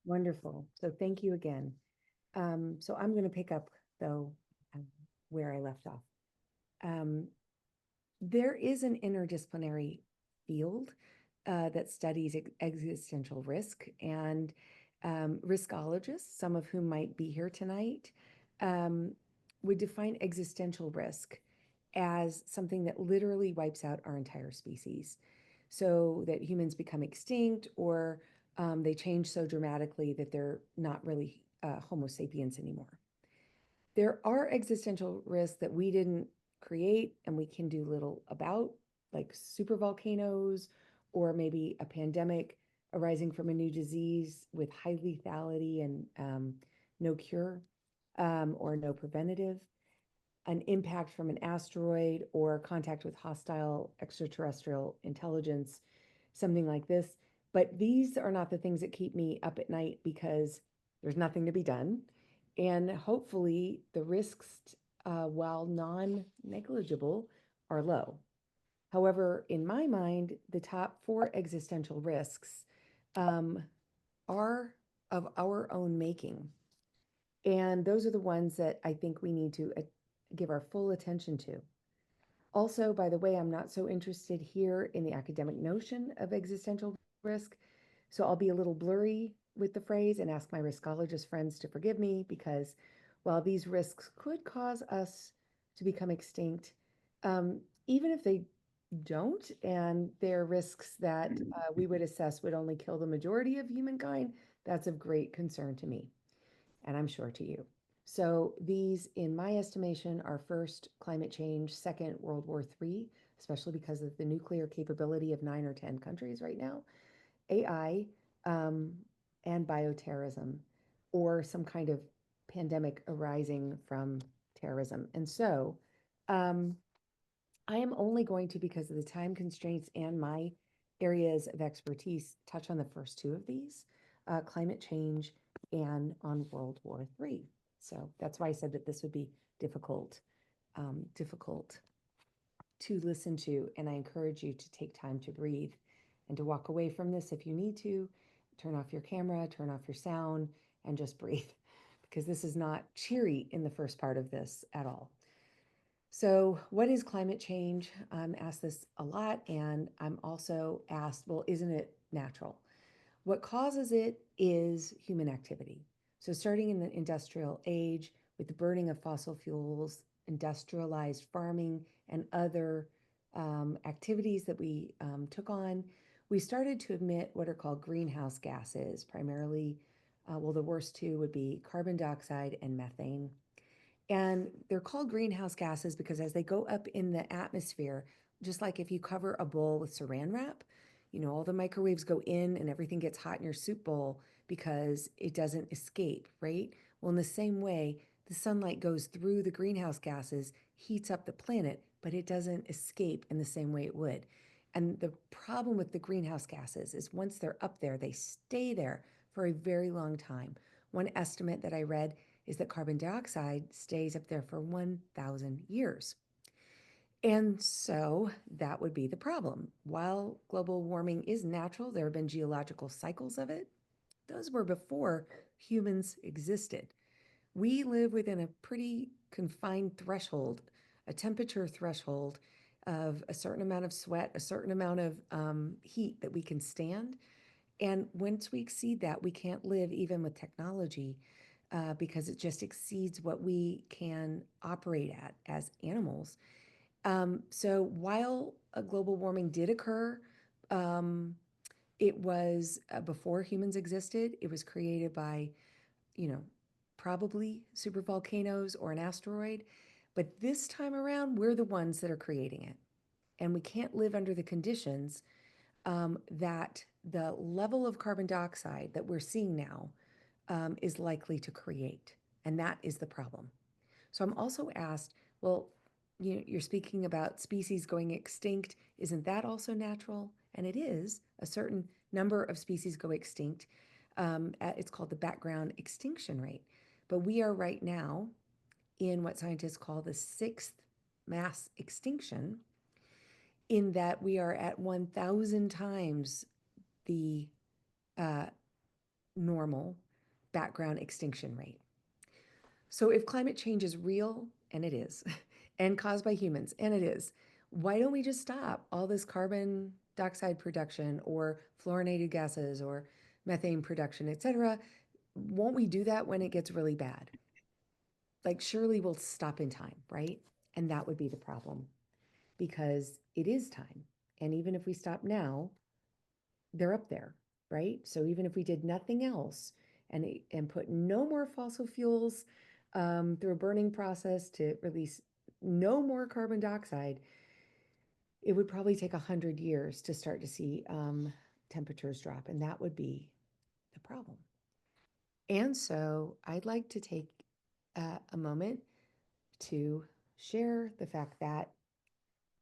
Wonderful. So thank you again. So I'm going to pick up, though, um, where I left off. Um, there is an interdisciplinary field that studies existential risk, and riskologists, some of whom might be here tonight, um, would define existential risk as something that literally wipes out our entire species, so that humans become extinct, or they change so dramatically that they're not really Homo sapiens anymore. There are existential risks that we didn't create and we can do little about, like super volcanoes, or maybe a pandemic arising from a new disease with high lethality and no cure, or no preventative, an impact from an asteroid, or contact with hostile extraterrestrial intelligence, something like this. But these are not the things that keep me up at night, because there's nothing to be done. And hopefully the risks, while non-negligible, are low. However, in my mind, the top four existential risks um, are of our own making. And those are the ones that I think we need to give our full attention to. Also, by the way, I'm not so interested here in the academic notion of existential risk, so I'll be a little blurry with the phrase and ask my riskologist friends to forgive me, because while these risks could cause us to become extinct, um, even if they don't, and they're risks that we would assess would only kill the majority of humankind, that's of great concern to me, and I'm sure to you. So these, in my estimation, are first, climate change; second, World War III, especially because of the nuclear capability of 9 or 10 countries right now; AI, um, and bioterrorism, or some kind of pandemic arising from terrorism. And so um, I am only going to, because of the time constraints and my areas of expertise, touch on the first two of these, climate change and on World War III. So that's why I said that this would be difficult to listen to. And I encourage you to take time to breathe and to walk away from this if you need to. Turn off your camera, turn off your sound, and just breathe, because this is not cheery in the first part of this at all. So, what is climate change? I'm asked this a lot, and I'm also asked, well, isn't it natural? What causes it is human activity. So, starting in the industrial age, with the burning of fossil fuels, industrialized farming, and other activities that we took on, we started to emit what are called greenhouse gases, primarily. Well, the worst two would be carbon dioxide and methane. And they're called greenhouse gases because as they go up in the atmosphere, just like if you cover a bowl with saran wrap, all the microwaves go in and everything gets hot in your soup bowl because it doesn't escape, right? Well, in the same way, the sunlight goes through the greenhouse gases, heats up the planet, but it doesn't escape in the same way it would. And the problem with the greenhouse gases is once they're up there, they stay there for a very long time. One estimate that I read is that carbon dioxide stays up there for 1,000 years. And so that would be the problem. While global warming is natural, there have been geological cycles of it. Those were before humans existed. We live within a pretty confined threshold, a temperature threshold of a certain amount of sweat, a certain amount of heat that we can stand. And once we exceed that, we can't live even with technology, because it just exceeds what we can operate at as animals. So while a global warming did occur, um, it was before humans existed. It was created by, you know, probably super volcanoes or an asteroid. But this time around, we're the ones that are creating it. And we can't live under the conditions that the level of carbon dioxide that we're seeing now is likely to create. And that is the problem. So I'm also asked, well, you're speaking about species going extinct. Isn't that also natural? And it is. A certain number of species go extinct. It's called the background extinction rate. But we are right now in what scientists call the sixth mass extinction, in that we are at 1,000 times the uh, normal background extinction rate. So if climate change is real, and it is, and caused by humans, and it is, why don't we just stop all this carbon dioxide production or fluorinated gases or methane production, et cetera? Won't we do that when it gets really bad? Like, surely we'll stop in time, right? And that would be the problem because it is time. And even if we stop now, they're up there, right? So even if we did nothing else and put no more fossil fuels through a burning process to release no more carbon dioxide, it would probably take 100 years to start to see temperatures drop, and that would be the problem. And so I'd like to take a moment to share the fact that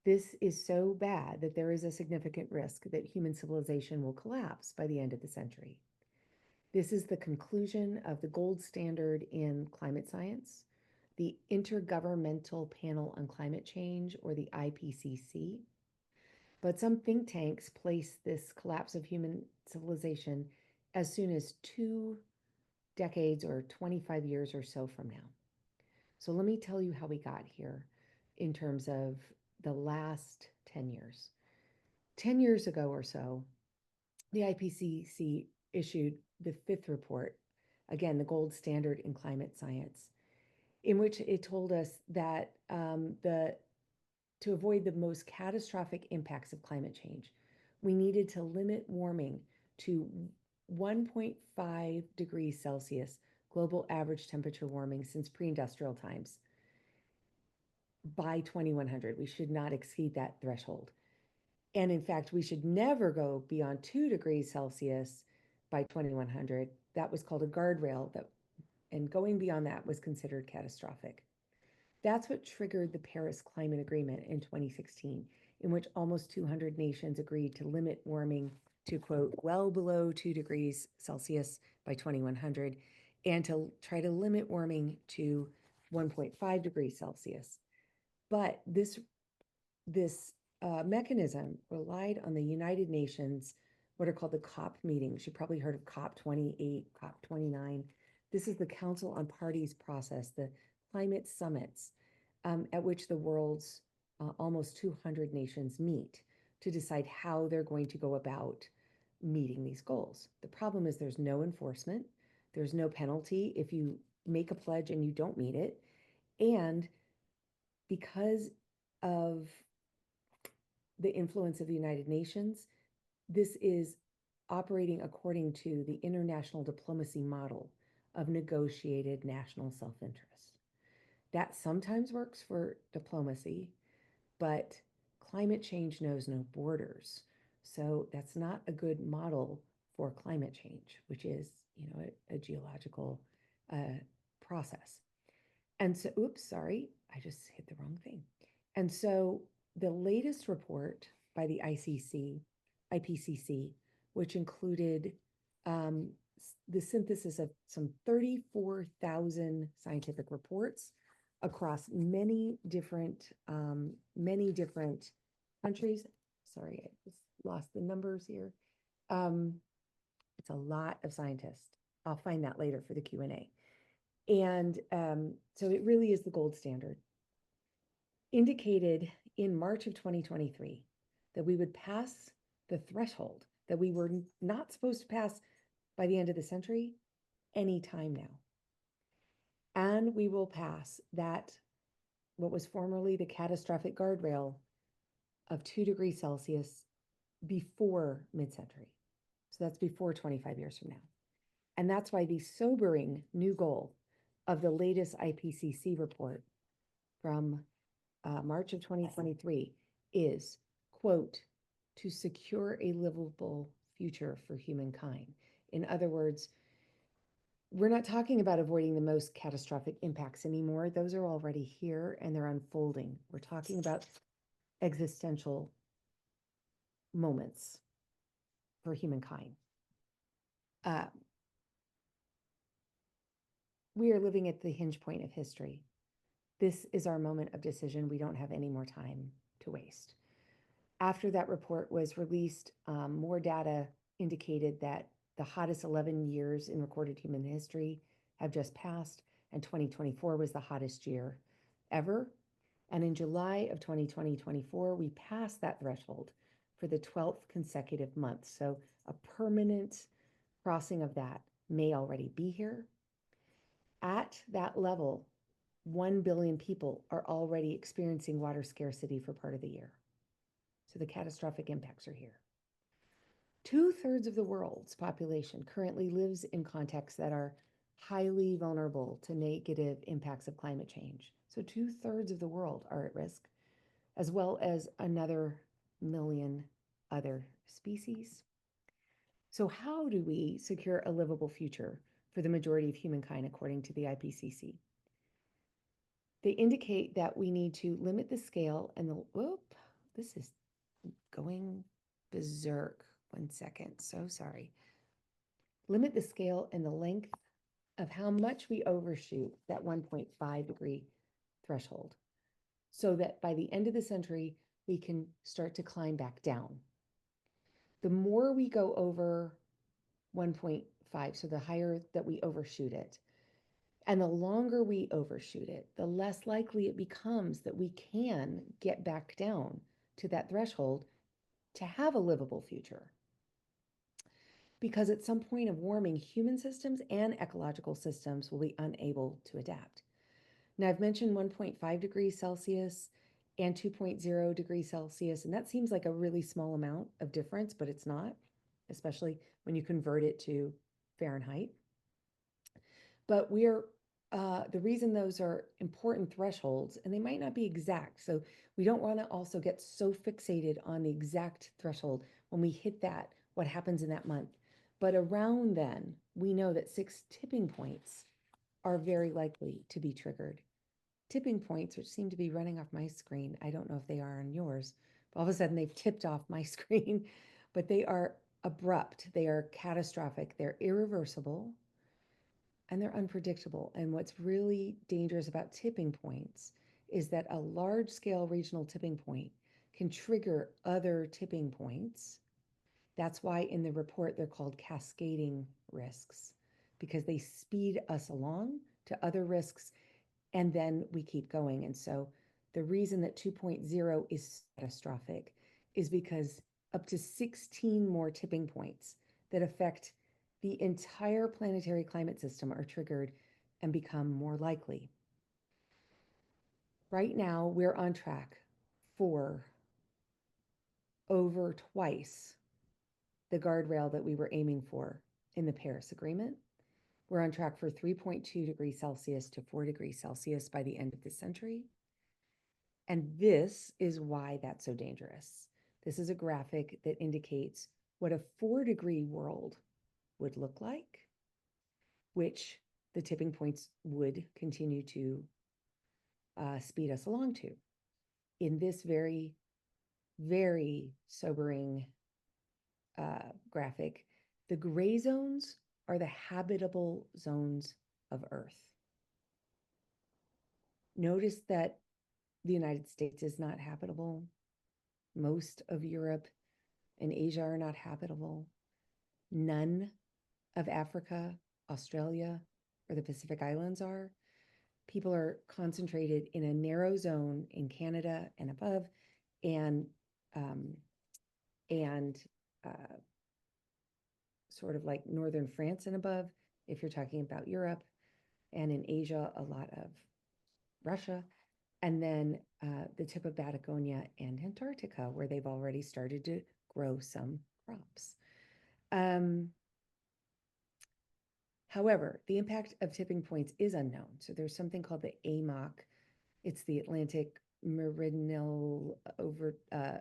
this is so bad that there is a significant risk that human civilization will collapse by the end of the century. This is the conclusion of the gold standard in climate science, the Intergovernmental Panel on Climate Change, or the IPCC. But some think tanks place this collapse of human civilization as soon as 2 decades or 25 years or so from now. So let me tell you how we got here in terms of the last 10 years. 10 years ago or so, the IPCC issued the fifth report, again, the gold standard in climate science, in which it told us that to avoid the most catastrophic impacts of climate change, we needed to limit warming to 1.5 degrees Celsius global average temperature warming since pre-industrial times by 2100. We should not exceed that threshold. And in fact, we should never go beyond 2 degrees Celsius by 2100. That was called a guardrail, and going beyond that was considered catastrophic. That's what triggered the Paris Climate Agreement in 2016, in which almost 200 nations agreed to limit warming to, quote, well below 2 degrees Celsius by 2100, and to try to limit warming to 1.5 degrees Celsius. But this mechanism relied on the United Nations, what are called the COP meetings. You probably heard of COP 28, COP 29. This is the Council on Parties process, the climate summits, at which the world's almost 200 nations meet to decide how they're going to go about meeting these goals. The problem is there's no enforcement, there's no penalty if you make a pledge and you don't meet it. And because of the influence of the United Nations, this is operating according to the international diplomacy model of negotiated national self-interest. That sometimes works for diplomacy, but climate change knows no borders. So that's not a good model for climate change, which is, a geological process. And so, oops, sorry, I just hit the wrong thing. And so the latest report by the IPCC, which included the synthesis of some 34,000 scientific reports across many different countries. Sorry, I just lost the numbers here. It's a lot of scientists. I'll find that later for the Q&A. And so it really is the gold standard. Indicated in March of 2023 that we would pass the threshold that we were not supposed to pass by the end of the century anytime now. And we will pass that, what was formerly the catastrophic guardrail of 2 degrees Celsius before mid-century. So that's before 25 years from now. And that's why the sobering new goal of the latest IPCC report from March of 2023 is, quote, to secure a livable future for humankind. In other words, we're not talking about avoiding the most catastrophic impacts anymore. Those are already here and they're unfolding. We're talking about existential moments for humankind. We are living at the hinge point of history. This is our moment of decision. We don't have any more time to waste. After that report was released, more data indicated that The hottest 11 years in recorded human history have just passed, and 2024 was the hottest year ever. And in July of 2024, we passed that threshold for the 12th consecutive month. So a permanent crossing of that may already be here. At that level, 1 billion people are already experiencing water scarcity for part of the year. So the catastrophic impacts are here. 2/3 of the world's population currently lives in contexts that are highly vulnerable to negative impacts of climate change. So 2/3 of the world are at risk, as well as another million other species. So how do we secure a livable future for the majority of humankind according to the IPCC? They indicate that we need to limit the scale and this is going berserk. 1 second, so sorry. Limit the scale and the length of how much we overshoot that 1.5 degree threshold so that by the end of the century, we can start to climb back down. The more we go over 1.5, so the higher that we overshoot it, and the longer we overshoot it, the less likely it becomes that we can get back down to that threshold to have a livable future. Because at some point of warming, human systems and ecological systems will be unable to adapt. Now, I've mentioned 1.5 degrees Celsius and 2.0 degrees Celsius, and that seems like a really small amount of difference, but it's not, especially when you convert it to Fahrenheit. But the reason those are important thresholds, and they might not be exact, so we don't want to also get so fixated on the exact threshold when we hit that, what happens in that month. But around then, we know that 6 tipping points are very likely to be triggered. Tipping points, which seem to be running off my screen, I don't know if they are on yours, but all of a sudden they've tipped off my screen, but they are abrupt, they are catastrophic, they're irreversible, and they're unpredictable. And what's really dangerous about tipping points is that a large-scale regional tipping point can trigger other tipping points. That's why in the report they're called cascading risks, because they speed us along to other risks and then we keep going. And so the reason that 2.0 is catastrophic is because up to 16 more tipping points that affect the entire planetary climate system are triggered and become more likely. Right now, we're on track for over twice the guardrail that we were aiming for in the Paris Agreement. We're on track for 3.2 degrees Celsius to 4 degrees Celsius by the end of this century. And this is why that's so dangerous. This is a graphic that indicates what a 4-degree world would look like, which the tipping points would continue to speed us along to. In this very, very sobering graphic, the gray zones are the habitable zones of Earth. Notice that the United States is not habitable. Most of Europe and Asia are not habitable. None of Africa, Australia, or the Pacific Islands are. People are concentrated in a narrow zone in Canada and above, and sort of like northern France and above, if you're talking about Europe, and in Asia, a lot of Russia, and then the tip of Patagonia and Antarctica, where they've already started to grow some crops. However, the impact of tipping points is unknown. So there's something called the AMOC. It's the Atlantic Meridional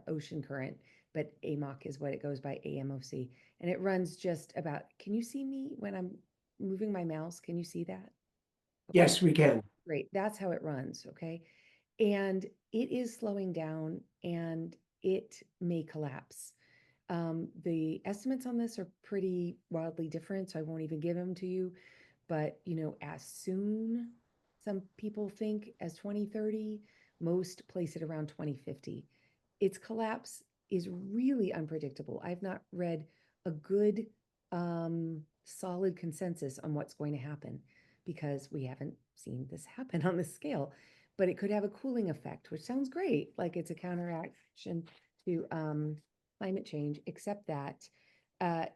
Ocean Current, but AMOC is what it goes by, AMOC. And it runs just about, can you see me when I'm moving my mouse? Can you see that? Okay. Yes, we can. Great, that's how it runs, okay? And it is slowing down and it may collapse. The estimates on this are pretty wildly different, so I won't even give them to you. But, as soon, some people think, as 2030, most place it around 2050. Its collapse is really unpredictable. I've not read a good solid consensus on what's going to happen because we haven't seen this happen on this scale. But it could have a cooling effect, which sounds great, like it's a counteraction to climate change, except that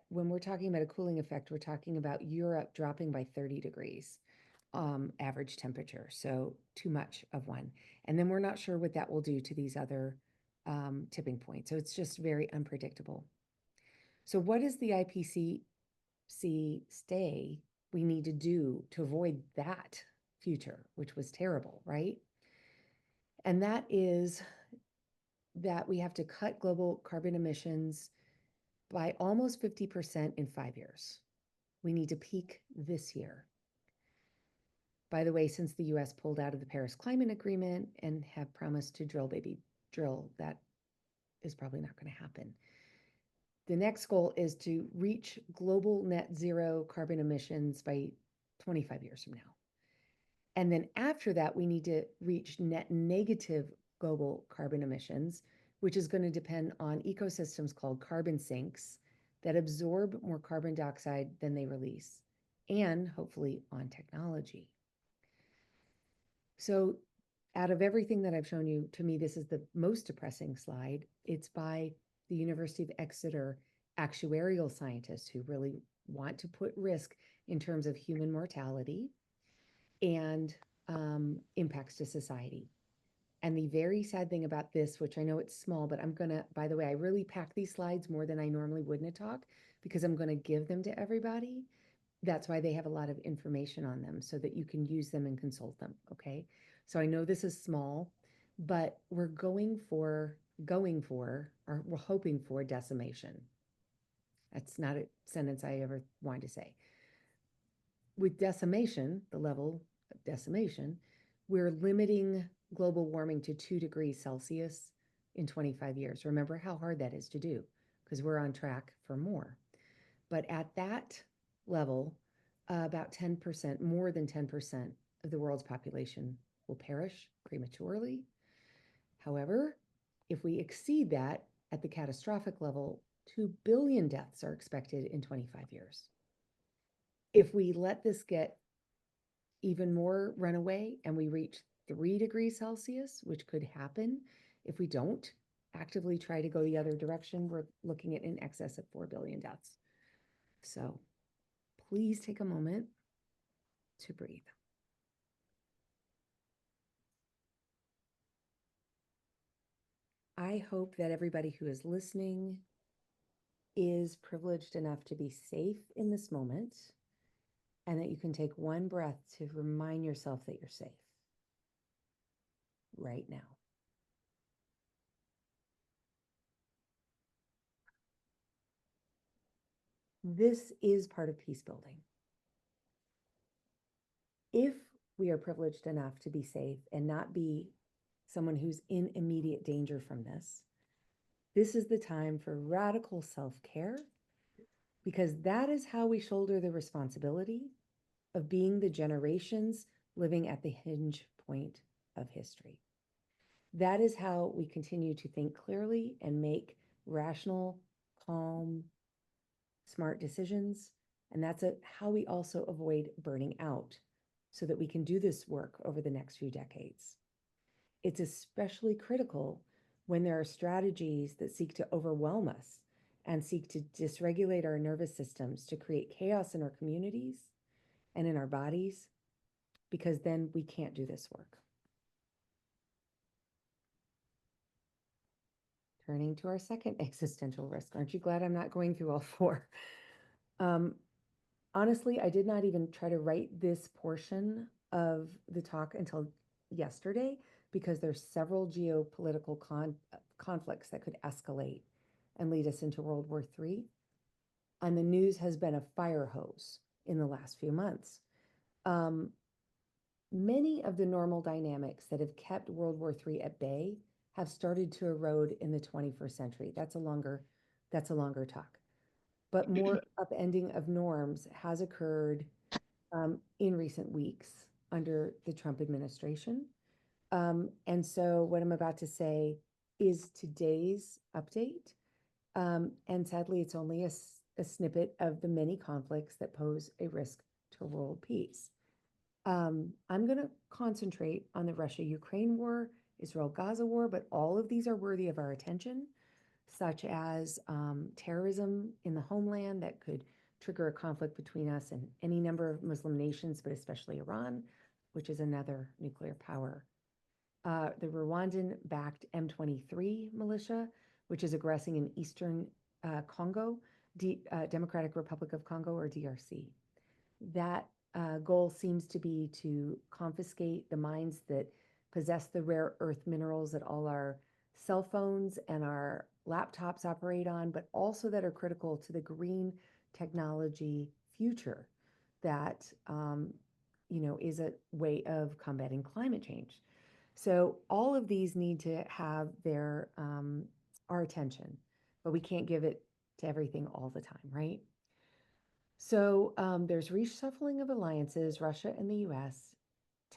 when we're talking about a cooling effect, we're talking about Europe dropping by 30 degrees average temperature, so too much of one. And then we're not sure what that will do to these other tipping points. So it's just very unpredictable. So what does the IPCC stay we need to do to avoid that future, which was terrible, right? And that is that we have to cut global carbon emissions by almost 50% in 5 years. We need to peak this year. By the way, since the US pulled out of the Paris Climate Agreement and have promised to drill, baby, drill, that is probably not going to happen. The next goal is to reach global net zero carbon emissions by 25 years from now. And then after that, we need to reach net negative global carbon emissions, which is going to depend on ecosystems called carbon sinks that absorb more carbon dioxide than they release, and hopefully on technology. So out of everything that I've shown you, to me, this is the most depressing slide. It's by the University of Exeter actuarial scientists who really want to put risk in terms of human mortality and impacts to society. And the very sad thing about this, which I know it's small, but I'm gonna, by the way, I really pack these slides more than I normally would in a talk because I'm gonna give them to everybody. That's why they have a lot of information on them so that you can use them and consult them, okay? So I know this is small, but we're going for, or we're hoping for decimation. That's not a sentence I ever wanted to say. With decimation, the level of decimation, we're limiting global warming to 2 degrees Celsius in 25 years. Remember how hard that is to do because we're on track for more. But at that level, about 10%, more than 10% of the world's population will perish prematurely. However, if we exceed that at the catastrophic level, 2 billion deaths are expected in 25 years. If we let this get even more runaway and we reach 3 degrees Celsius, which could happen if we don't actively try to go the other direction, we're looking at in excess of 4 billion deaths. So please take a moment to breathe. I hope that everybody who is listening is privileged enough to be safe in this moment and that you can take one breath to remind yourself that you're safe right now. This is part of peace building. If we are privileged enough to be safe and not be someone who's in immediate danger from this, this is the time for radical self-care because that is how we shoulder the responsibility of being the generations living at the hinge point of history. That is how we continue to think clearly and make rational, calm, smart decisions. And that's how we also avoid burning out so that we can do this work over the next few decades. It's especially critical when there are strategies that seek to overwhelm us and seek to dysregulate our nervous systems to create chaos in our communities and in our bodies, because then we can't do this work. Turning to our second existential risk. Aren't you glad I'm not going through all four? Honestly, I did not even try to write this portion of the talk until yesterday because there's several geopolitical conflicts that could escalate and lead us into World War III. And the news has been a fire hose in the last few months. Many of the normal dynamics that have kept World War III at bay have started to erode in the 21st century. That's a longer talk. But more upending of norms has occurred in recent weeks under the Trump administration. And so what I'm about to say is today's update. And sadly, it's only a a snippet of the many conflicts that pose a risk to world peace. I'm going to concentrate on the Russia-Ukraine war, Israel-Gaza war, but all of these are worthy of our attention, such as terrorism in the homeland that could trigger a conflict between us and any number of Muslim nations, but especially Iran, which is another nuclear power. The Rwandan-backed M23 militia, which is aggressing in eastern Congo, Democratic Republic of Congo, or DRC. That goal seems to be to confiscate the mines that possess the rare earth minerals that all our cell phones and our laptops operate on, but also that are critical to the green technology future that is a way of combating climate change. So all of these need to have our attention, but we can't give it to everything all the time, right? So there's reshuffling of alliances, Russia and the US,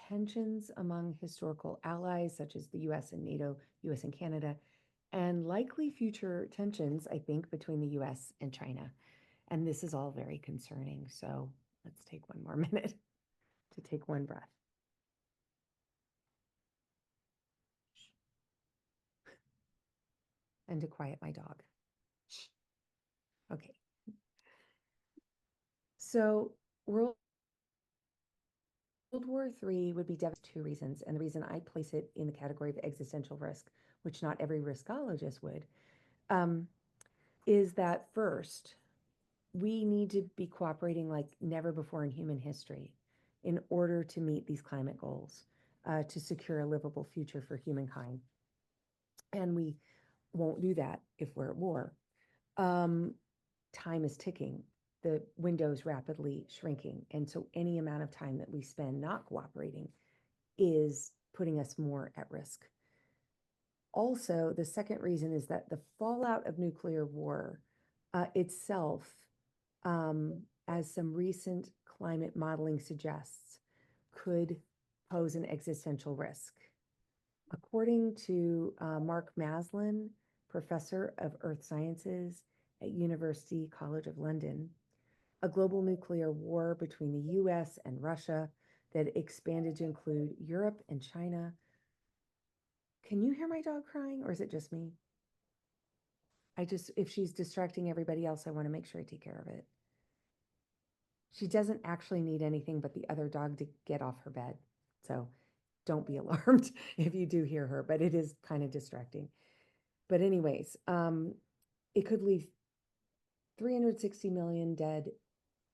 tensions among historical allies such as the US and NATO, US and Canada, and likely future tensions, I think, between the US and China. And this is all very concerning. So let's take one more minute to take one breath. And to quiet my dog. Okay. So World War III would be devastating for two reasons, and the reason I place it in the category of existential risk, which not every riskologist would, is that first, we need to be cooperating like never before in human history in order to meet these climate goals, to secure a livable future for humankind. And we won't do that if we're at war. Time is ticking. The window is rapidly shrinking. And so any amount of time that we spend not cooperating is putting us more at risk. Also, the second reason is that the fallout of nuclear war itself, as some recent climate modeling suggests, could pose an existential risk. According to Mark Maslin, professor of earth sciences at University College of London, a global nuclear war between the US and Russia that expanded to include Europe and China. Can you hear my dog crying, or is it just me? If she's distracting everybody else, I want to make sure I take care of it. She doesn't actually need anything but the other dog to get off her bed. So don't be alarmed if you do hear her, but it is kind of distracting. But anyways, it could leave 360 million dead,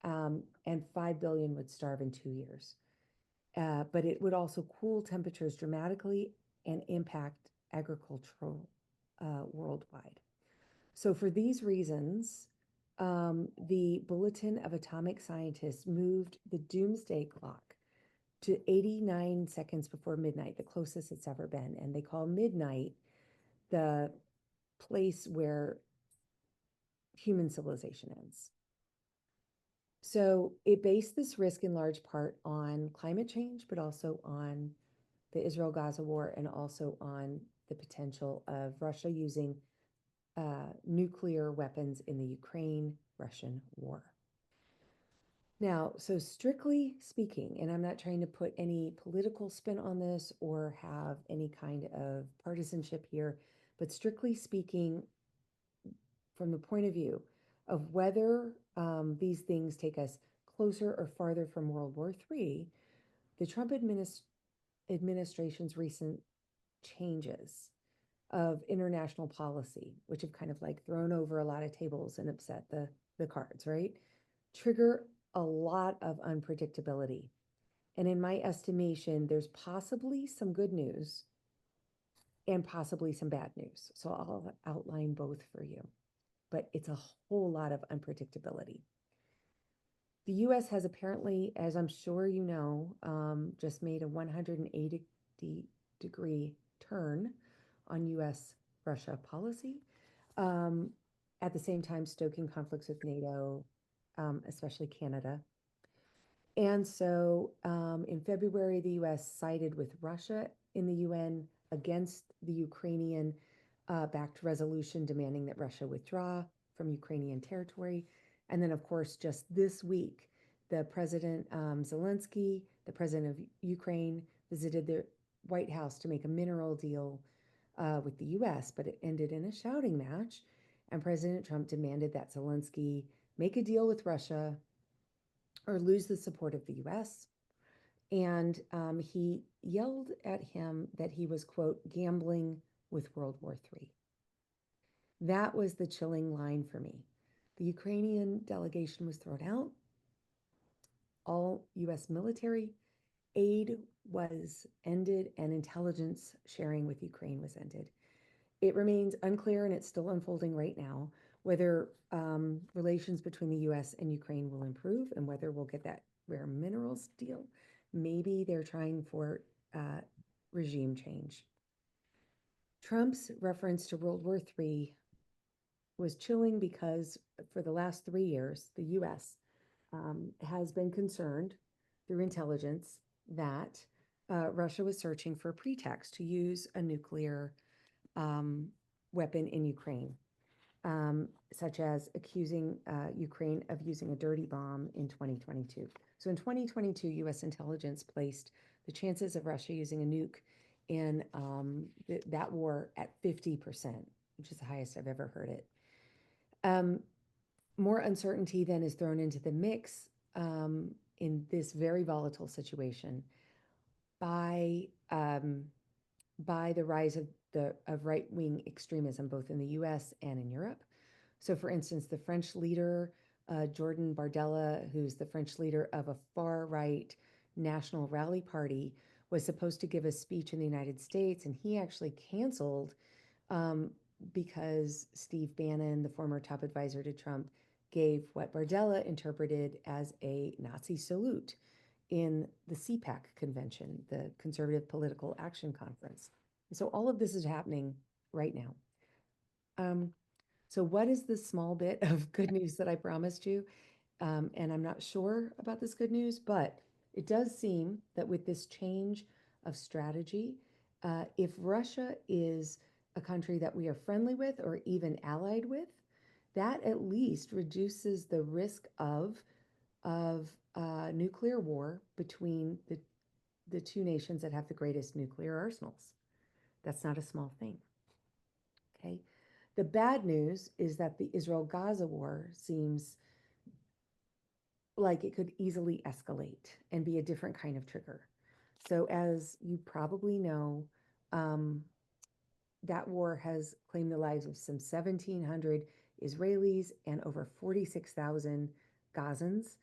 and 5 billion would starve in 2 years. But it would also cool temperatures dramatically and impact agricultural worldwide. So for these reasons, the Bulletin of Atomic Scientists moved the doomsday clock to 89 seconds before midnight, the closest it's ever been. And they call midnight the place where human civilization ends. So it based this risk in large part on climate change, but also on the Israel-Gaza war and also on the potential of Russia using nuclear weapons in the Ukraine-Russian war. Now, so strictly speaking, and I'm not trying to put any political spin on this or have any kind of partisanship here, but strictly speaking, from the point of view of whether these things take us closer or farther from World War III, the Trump administration's recent changes of international policy, which have kind of like thrown over a lot of tables and upset the cards, right? Trigger a lot of unpredictability. And in my estimation, there's possibly some good news and possibly some bad news. So I'll outline both for you, but it's a whole lot of unpredictability. The US has apparently, as I'm sure you know, just made a 180-degree turn on US-Russia policy, at the same time stoking conflicts with NATO, especially Canada. And so in February, the US sided with Russia in the UN against the Ukrainian backed resolution demanding that Russia withdraw from Ukrainian territory. And then, of course, just this week, the President Zelensky, the President of Ukraine, visited the White House to make a mineral deal with the US, but it ended in a shouting match. And President Trump demanded that Zelensky make a deal with Russia or lose the support of the US. And he yelled at him that he was, quote, gambling with World War III. That was the chilling line for me. The Ukrainian delegation was thrown out. All US military aid was ended, and intelligence sharing with Ukraine was ended. It remains unclear, and it's still unfolding right now, whether relations between the US and Ukraine will improve and whether we'll get that rare minerals deal. Maybe they're trying for regime change. Trump's reference to World War III was chilling because for the last 3 years, the US has been concerned through intelligence that Russia was searching for a pretext to use a nuclear weapon in Ukraine, such as accusing Ukraine of using a dirty bomb in 2022. So in 2022, US intelligence placed the chances of Russia using a nuke in that war at 50%, which is the highest I've ever heard it. More uncertainty then is thrown into the mix in this very volatile situation by the rise of right-wing extremism, both in the US and in Europe. So, for instance, the French leader, Jordan Bardella, who's the French leader of a far-right national rally party, was supposed to give a speech in the United States, and he actually canceled because Steve Bannon, the former top advisor to Trump, gave what Bardella interpreted as a Nazi salute in the CPAC convention, the Conservative Political Action Conference. So all of this is happening right now. So what is this small bit of good news that I promised you? And I'm not sure about this good news, but it does seem that with this change of strategy, if Russia is a country that we are friendly with or even allied with, that at least reduces the risk of nuclear war between the two nations that have the greatest nuclear arsenals. That's not a small thing. Okay. The bad news is that the Israel-Gaza war seems like it could easily escalate and be a different kind of trigger. So as you probably know, that war has claimed the lives of some 1,700 Israelis and over 46,000 Gazans.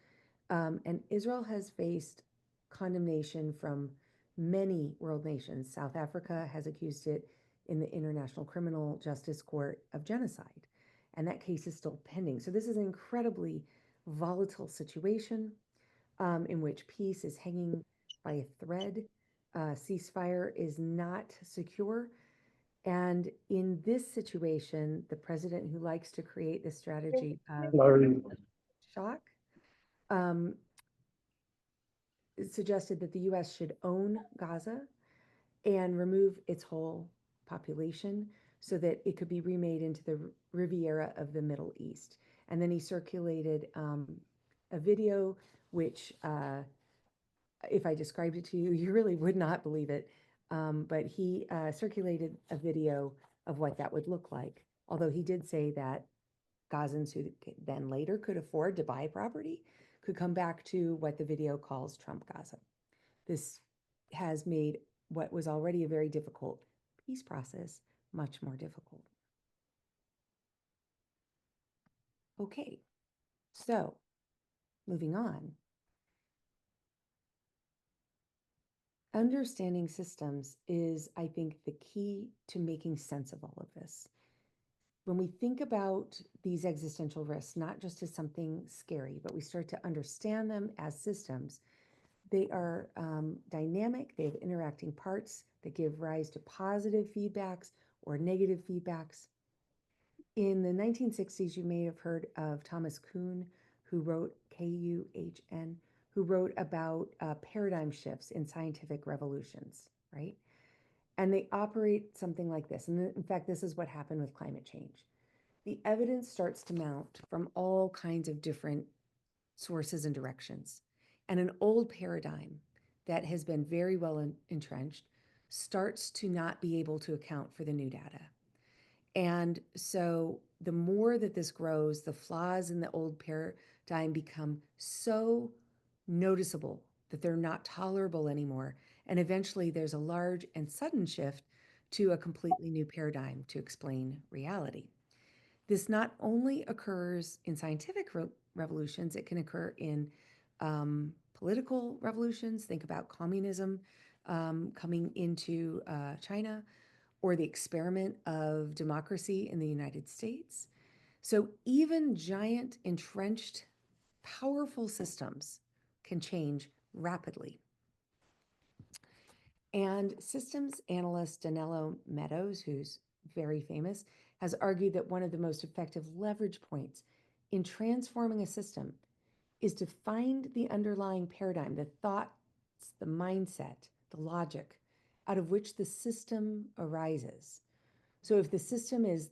And Israel has faced condemnation from many world nations. South Africa has accused it in the International Criminal Justice Court of genocide, and that case is still pending. So this is an incredibly volatile situation in which peace is hanging by a thread. Ceasefire is not secure. And in this situation, the president who likes to create the strategy of shock um, suggested that the US should own Gaza and remove its whole population so that it could be remade into the Riviera of the Middle East. And then he circulated a video, which, if I described it to you, you really would not believe it. But he circulated a video of what that would look like. Although he did say that Gazans who then later could afford to buy property could come back to what the video calls Trump Gaza. This has made what was already a very difficult peace process much more difficult. Okay, so moving on. Understanding systems is, I think, the key to making sense of all of this. When we think about these existential risks, not just as something scary, but we start to understand them as systems, they are dynamic, they have interacting parts that give rise to positive feedbacks or negative feedbacks. In the 1960s, you may have heard of Thomas Kuhn, who wrote Kuhn, who wrote about paradigm shifts in scientific revolutions, right? And they operate something like this. And in fact, this is what happened with climate change. the evidence starts to mount from all kinds of different sources and directions. And an old paradigm that has been very well entrenched starts to not be able to account for the new data. And so the more that this grows, the flaws in the old paradigm become so noticeable that they're not tolerable anymore. And eventually there's a large and sudden shift to a completely new paradigm to explain reality. This not only occurs in scientific revolutions, it can occur in political revolutions. Think about communism coming into China, or the experiment of democracy in the United States. So even giant, entrenched, powerful systems can change rapidly. And systems analyst Danilo Meadows, who's very famous, has argued that one of the most effective leverage points in transforming a system is to find the underlying paradigm, the thoughts, the mindset, the logic out of which the system arises. So if the system is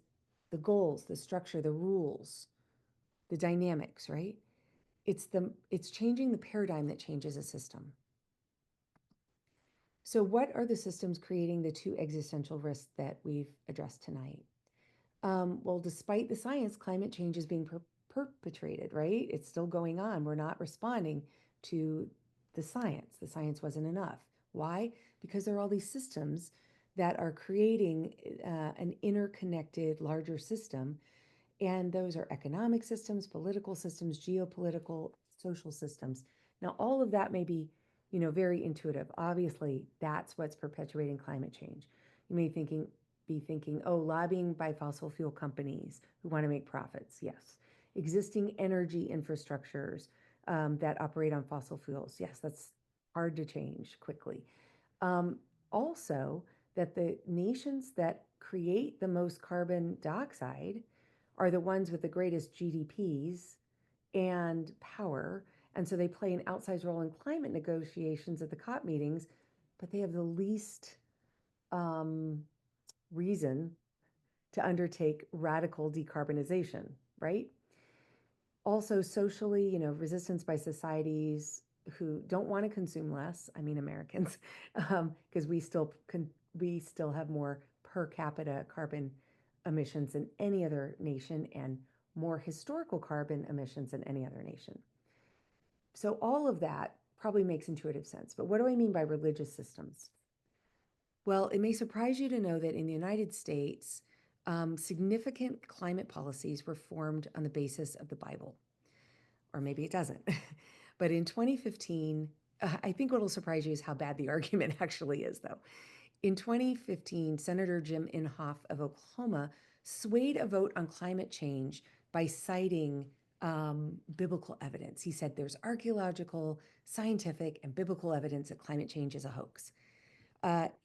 the goals, the structure, the rules, the dynamics, right? It's changing the paradigm that changes a system. So what are the systems creating the two existential risks that we've addressed tonight? Well, despite the science, climate change is being perpetrated, right? It's still going on. We're not responding to the science. The science wasn't enough. Why? Because there are all these systems that are creating an interconnected, larger system. And those are economic systems, political systems, geopolitical, social systems. Now, all of that may be, very intuitive. Obviously, that's what's perpetuating climate change. You may be thinking, oh, lobbying by fossil fuel companies who want to make profits. Yes. Existing energy infrastructures that operate on fossil fuels. Yes, that's hard to change quickly. Also, that the nations that create the most carbon dioxide are the ones with the greatest GDPs and power. And so they play an outsized role in climate negotiations at the COP meetings, but they have the least reason to undertake radical decarbonization, right? Also, socially, resistance by societies who don't want to consume less. I mean, Americans, because we still have more per capita carbon emissions than any other nation, and more historical carbon emissions than any other nation. So all of that probably makes intuitive sense. But what do I mean by religious systems? Well, it may surprise you to know that in the United States, significant climate policies were formed on the basis of the Bible. Or maybe it doesn't. But in 2015, I think what will surprise you is how bad the argument actually is, though. In 2015, Senator Jim Inhofe of Oklahoma swayed a vote on climate change by citing biblical evidence. He said there's archaeological, scientific, and biblical evidence that climate change is a hoax.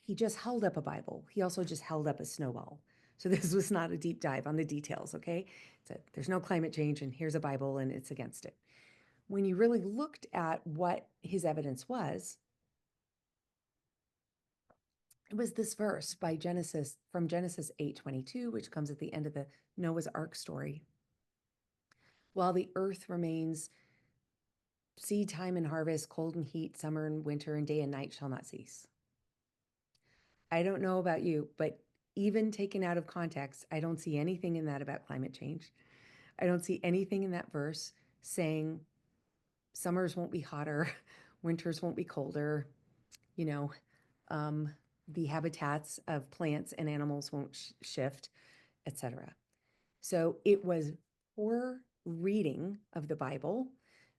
He just held up a Bible. He also just held up a snowball. So this was not a deep dive on the details, okay? So there's no climate change, and here's a Bible, and it's against it. When you really looked at what his evidence was, it was this verse from Genesis 8:22, which comes at the end of the Noah's Ark story. While the earth remains, seed time and harvest, cold and heat, summer and winter, and day and night shall not cease. I don't know about you, but even taken out of context, I don't see anything in that about climate change. I don't see anything in that verse saying summers won't be hotter, winters won't be colder, you know, the habitats of plants and animals won't shift, etc. So it was poor reading of the Bible,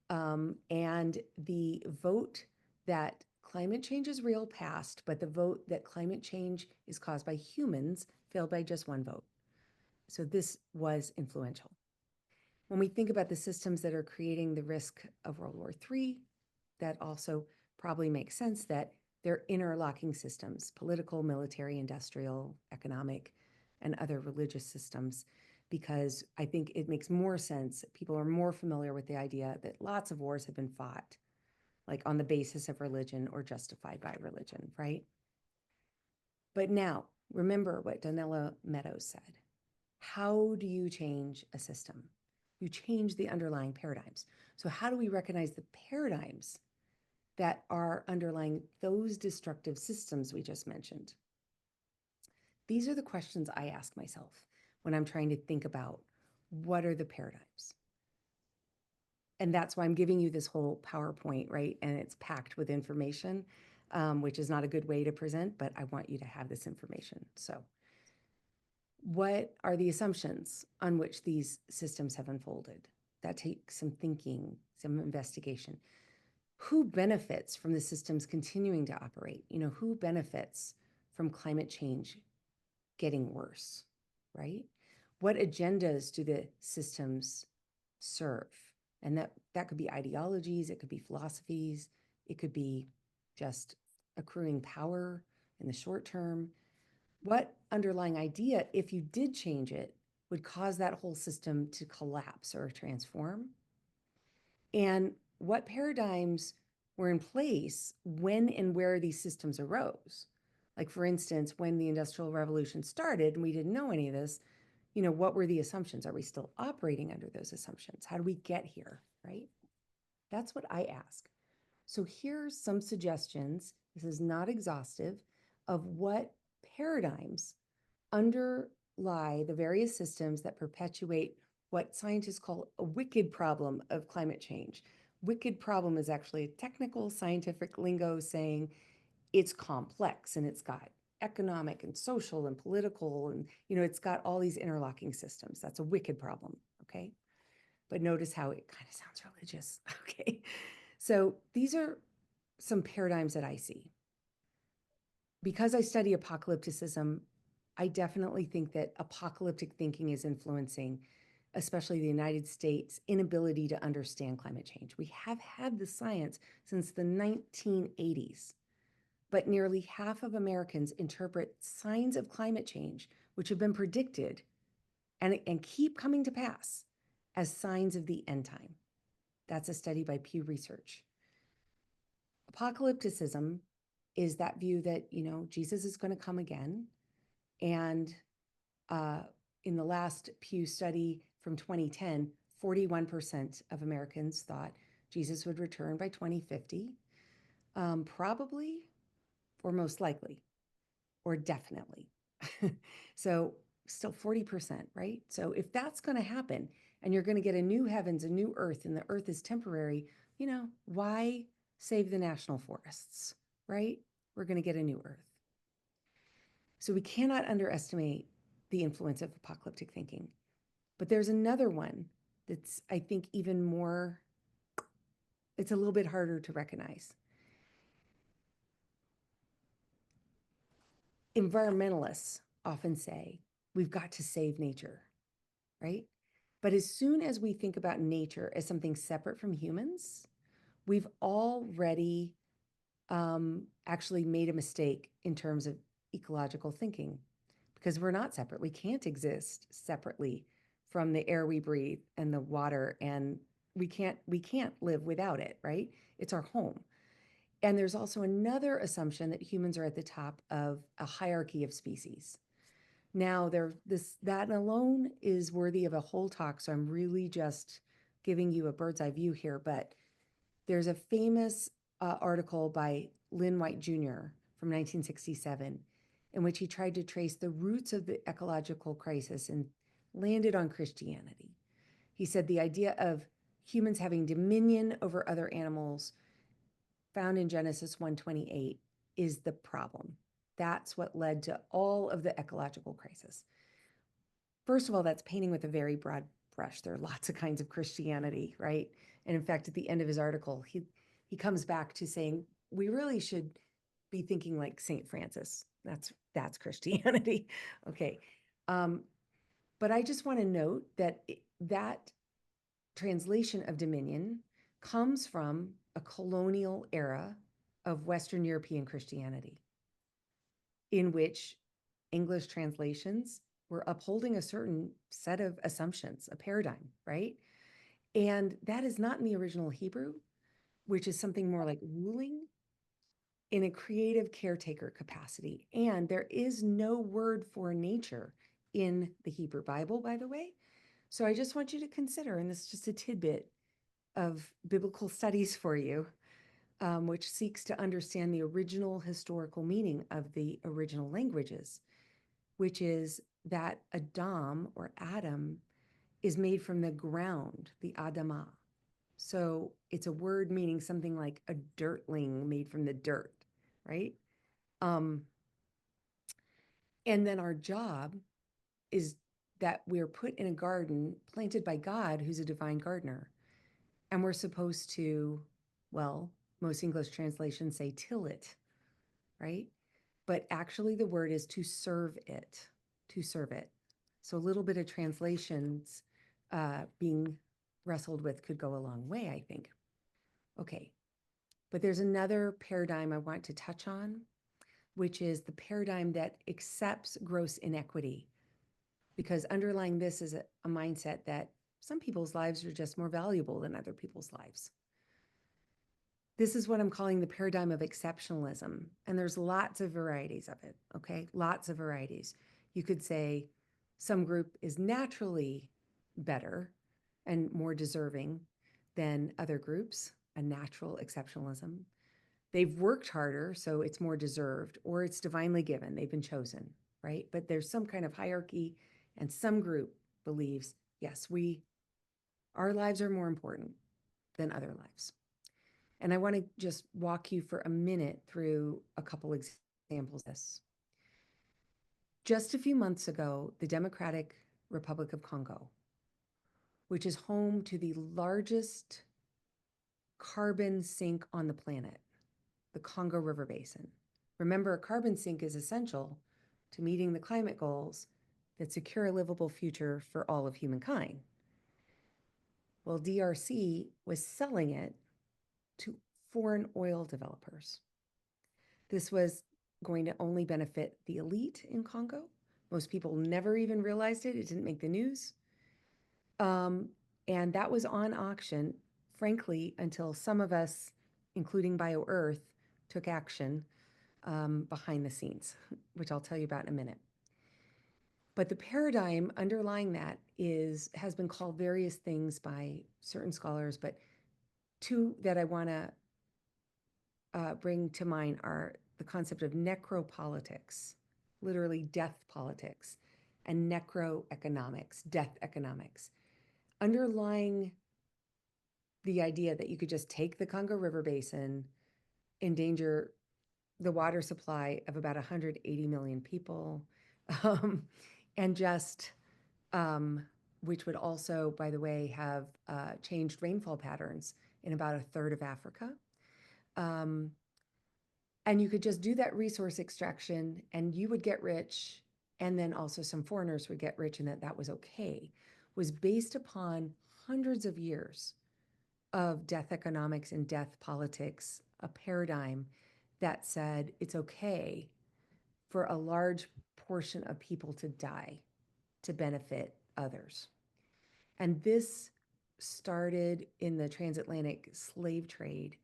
and the vote that climate change is real passed, but the vote that climate change is caused by humans failed by just one vote. So this was influential. When we think about the systems that are creating the risk of World War III, that also probably makes sense that they're interlocking systems, political, military, industrial, economic, and other religious systems, because I think it makes more sense. People are more familiar with the idea that lots of wars have been fought, like on the basis of religion or justified by religion, right? But now, remember what Danilo Meadows said. How do you change a system? You change the underlying paradigms. So, how do we recognize the paradigms that are underlying those destructive systems we just mentioned? These are the questions I ask myself when I'm trying to think about what are the paradigms. And that's why I'm giving you this whole PowerPoint, right? And it's packed with information, which is not a good way to present, but I want you to have this information. So, what are the assumptions on which these systems have unfolded? That takes some thinking, some investigation. Who benefits from the systems continuing to operate? Who benefits from climate change getting worse, right? What agendas do the systems serve? And that could be ideologies, it could be philosophies, it could be just accruing power in the short term. What underlying idea, if you did change it, would cause that whole system to collapse or transform? And what paradigms were in place when and where these systems arose? Like, for instance, when the Industrial Revolution started and we didn't know any of this, what were the assumptions? Are we still operating under those assumptions? How do we get here, right? That's what I ask. So here's some suggestions. This is not exhaustive of what paradigms underlie the various systems that perpetuate what scientists call a wicked problem of climate change. Wicked problem is actually a technical scientific lingo saying it's complex and it's got economic and social and political and it's got all these interlocking systems. That's a wicked problem, okay? But notice how it kind of sounds religious. Okay, so these are some paradigms that I see. Because I study apocalypticism, I definitely think that apocalyptic thinking is influencing, especially the United States' inability to understand climate change. We have had the science since the 1980s, but nearly half of Americans interpret signs of climate change, which have been predicted and keep coming to pass, as signs of the end time. That's a study by Pew Research. Apocalypticism is that view that, Jesus is going to come again. And in the last Pew study from 2010, 41% of Americans thought Jesus would return by 2050, probably, or most likely, or definitely. So still 40%, right? So if that's going to happen and you're going to get a new heavens, a new earth, and the earth is temporary, why save the national forests, right? We're going to get a new earth. So we cannot underestimate the influence of apocalyptic thinking. But there's another one that's, I think, even more, it's a little bit harder to recognize. Environmentalists often say, we've got to save nature, right? But as soon as we think about nature as something separate from humans, we've already actually made a mistake in terms of ecological thinking, because we're not separate. We can't exist separately from the air we breathe and the water, and we can't live without it, right? It's our home. And there's also another assumption that humans are at the top of a hierarchy of species. Now, that alone is worthy of a whole talk, so I'm really just giving you a bird's eye view here. But there's a famous article by Lynn White Jr. from 1967 in which he tried to trace the roots of the ecological crisis and landed on Christianity. He said the idea of humans having dominion over other animals found in Genesis 1:28 is the problem. That's what led to all of the ecological crisis. First of all, that's painting with a very broad brush. There are lots of kinds of Christianity, right? And in fact, at the end of his article, he comes back to saying we really should be thinking like Saint Francis. That's Christianity. Okay. But I just want to note that that translation of dominion comes from a colonial era of Western European Christianity, in which English translations were upholding a certain set of assumptions, a paradigm, right? And that is not in the original Hebrew, which is something more like ruling in a creative caretaker capacity. And there is no word for nature in the Hebrew Bible, by the way. So I just want you to consider, and this is just a tidbit of biblical studies for you, which seeks to understand the original historical meaning of the original languages, which is that Adam or Adam is made from the ground, the Adamah. So it's a word meaning something like a dirtling made from the dirt, right? Um, and then our job is that we're put in a garden planted by God, who's a divine gardener. And we're supposed to, well, most English translations say till it, right? But actually, the word is to serve it, to serve it. So a little bit of translations being wrestled with could go a long way, I think. Okay, but there's another paradigm I want to touch on, which is the paradigm that accepts gross inequity, because underlying this is a mindset that some people's lives are just more valuable than other people's lives. This is what I'm calling the paradigm of exceptionalism. And there's lots of varieties of it, okay? Lots of varieties. You could say some group is naturally better and more deserving than other groups, a natural exceptionalism. They've worked harder, so it's more deserved, or it's divinely given, they've been chosen, right? But there's some kind of hierarchy, and some group believes, yes, our lives are more important than other lives. And I want to just walk you for a minute through a couple examples of this. Just a few months ago, the Democratic Republic of Congo, which is home to the largest carbon sink on the planet, the Congo River Basin. Remember, a carbon sink is essential to meeting the climate goals that secure a livable future for all of humankind. Well, DRC was selling it to foreign oil developers. This was going to only benefit the elite in Congo. Most people never even realized it. It didn't make the news. And that was on auction, frankly, until some of us, including BioEarth, took action behind the scenes, which I'll tell you about in a minute. But the paradigm underlying that has been called various things by certain scholars, but two that I want to bring to mind are the concept of necropolitics, literally death politics, and necroeconomics, death economics. Underlying the idea that you could just take the Congo River Basin, endanger the water supply of about 180 million people, um, and just, which would also, by the way, have changed rainfall patterns in about a third of Africa. And you could just do that resource extraction and you would get rich, and then also some foreigners would get rich, and that was okay, was based upon hundreds of years of death economics and death politics, a paradigm that said it's okay for a large portion of people to die to benefit others. And this started in the transatlantic slave trade,